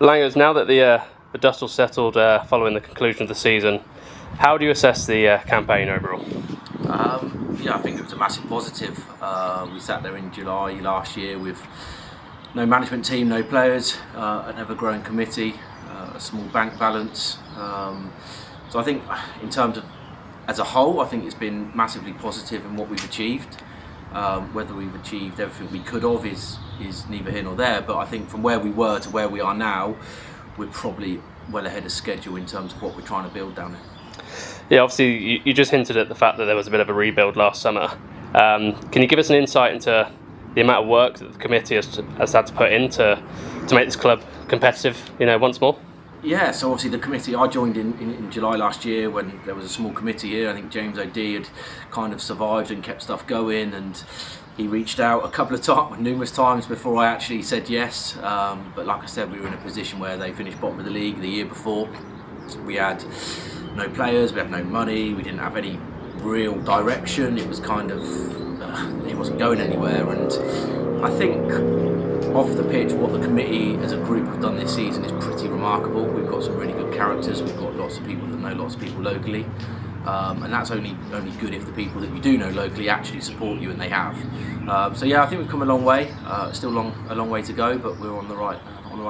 Langers, now that the dust all settled following the conclusion of the season, how do you assess the campaign overall? I think it was a massive positive. We sat there in July last year with no management team, no players, an ever-growing committee, a small bank balance. So I think in terms of as a whole, I think it's been massively positive in what we've achieved. Whether we've achieved everything we could have is neither here nor there, but I think from where we were to where we are now, we're probably well ahead of schedule in terms of what we're trying to build down there. Yeah, obviously you just hinted at the fact that there was a bit of a rebuild last summer. Can you give us an insight into the amount of work that the committee has had to put in to make this club competitive, once more? Yeah, so obviously the committee, I joined in July last year when there was a small committee here. I think James O'D had kind of survived and kept stuff going, and he reached out a couple of times, numerous times before I actually said yes. But like I said, we were in a position where they finished bottom of the league the year before. We had no players, we had no money, we didn't have any real direction. It was kind of, it wasn't going anywhere, and I think off the pitch, what the committee as a group have done this season is pretty remarkable. We've got some really good characters, we've got lots of people that know lots of people locally, and that's only good if the people that you do know locally actually support you, and they have. So yeah, I think we've come a long way. Still a long way to go, but we're on the right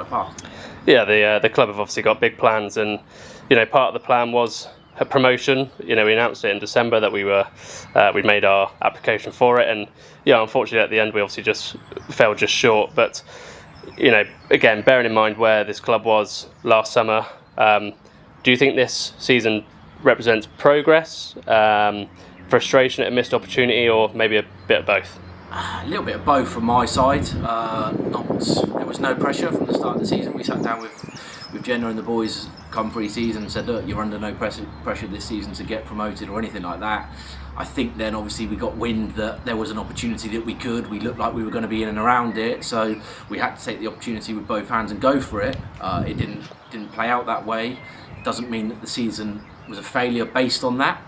path. Yeah, the club have obviously got big plans, and part of the plan was a promotion. We announced it in December that we made our application for it, and unfortunately at the end we obviously just fell just short. But again, bearing in mind where this club was last summer, do you think this season represents progress, frustration at a missed opportunity, or maybe a bit of both? A little bit of both from my side. There was no pressure from the start of the season. We sat down with Jenna and the boys come pre-season and said, look, you're under no pressure this season to get promoted or anything like that. I think then obviously we got wind that there was an opportunity that we looked like we were going to be in and around it, so we had to take the opportunity with both hands and go for it. It didn't play out that way. It doesn't mean that the season was a failure based on that.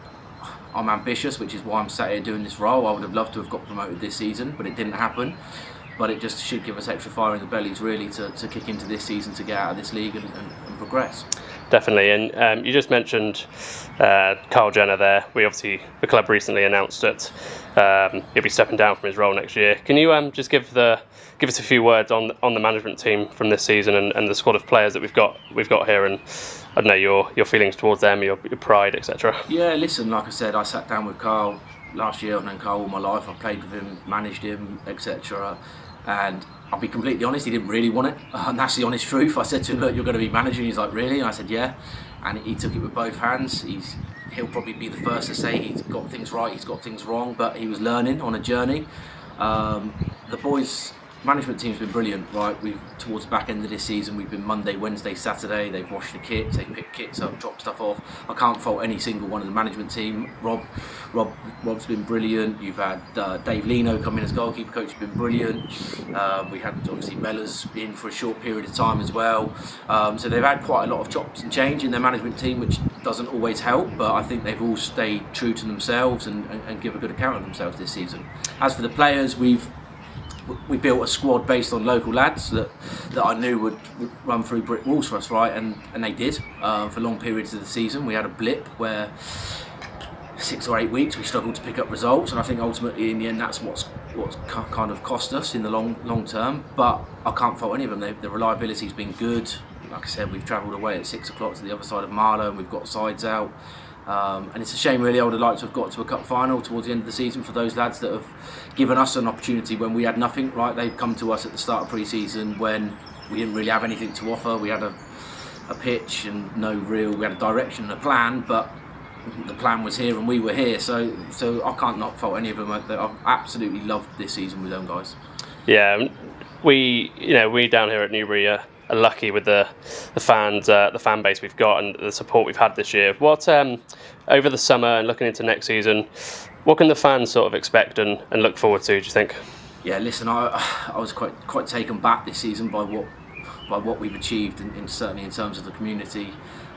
I'm ambitious, which is why I'm sat here doing this role. I would have loved to have got promoted this season, but it didn't happen. But it just should give us extra fire in the bellies, really, to kick into this season, to get out of this league and progress. Definitely, and you just mentioned Carl Jenner there. The club recently announced that he'll be stepping down from his role next year. Can you just give us a few words on the management team from this season and the squad of players that we've got here, and I don't know your feelings towards them, your pride, etc. Yeah, listen, like I said, I sat down with Carl last year. I've known Carl all my life. I've played with him, managed him, etc. And I'll be completely honest, he didn't really want it, and that's the honest truth. I said to him, look, you're going to be managing. He's like, really? And I said, yeah. And he took it with both hands. He'll probably be the first to say he's got things right, he's got things wrong, but he was learning on a journey. The boys' management team's been brilliant, right? Towards the back end of this season, we've been Monday, Wednesday, Saturday. They've washed the kits, they've picked kits up, dropped stuff off. I can't fault any single one of the management team. Rob's been brilliant. You've had Dave Leno come in as goalkeeper coach, has been brilliant. We had obviously Mellors in for a short period of time as well. So they've had quite a lot of chops and change in their management team, which doesn't always help, but I think they've all stayed true to themselves and give a good account of themselves this season. As for the players, we built a squad based on local lads that I knew would run through brick walls for us, right? And they did for long periods of the season. We had a blip where 6 or 8 weeks we struggled to pick up results, and I think ultimately in the end that's what's kind of cost us in the long term. But I can't fault any of them. The reliability's been good. Like I said, we've travelled away at 6 o'clock to the other side of Marlow, and we've got sides out. And it's a shame really. I would have liked to have got to a cup final towards the end of the season for those lads that have given us an opportunity when we had nothing, right? They've come to us at the start of pre-season when we didn't really have anything to offer. We had a pitch and we had a direction and a plan, but the plan was here and we were here, so I can't not fault any of them. I've absolutely loved this season with them guys. Yeah, we down here at Newbury are lucky with the fans, the fan base we've got, and the support we've had this year. What over the summer and looking into next season, what can the fans sort of expect and look forward to, do you think? Yeah, listen, I was quite taken back this season by what we've achieved, and certainly in terms of the community.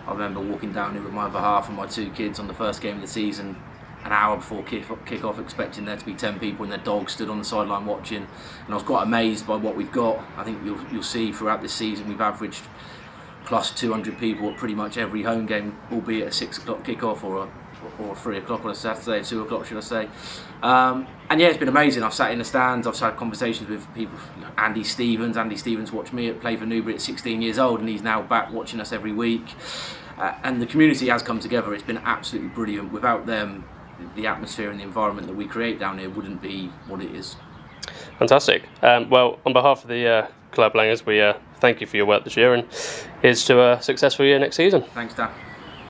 I remember walking down here with my other half and my 2 kids on the first game of the season, an hour before kick-off, expecting there to be 10 people and their dogs stood on the sideline watching, and I was quite amazed by what we've got. I think you'll see throughout this season we've averaged plus 200 people at pretty much every home game, albeit a 6 o'clock kick-off or a 3 o'clock on a Saturday, 2 o'clock should I say. And yeah, it's been amazing. I've sat in the stands, I've had conversations with people. Andy Stevens watched me play for Newbury at 16 years old, and he's now back watching us every week. And the community has come together. It's been absolutely brilliant. Without them, the atmosphere and the environment that we create down here wouldn't be what it is. Fantastic. Well, on behalf of the Club Langers, we thank you for your work this year, and here's to a successful year next season. Thanks, Dan.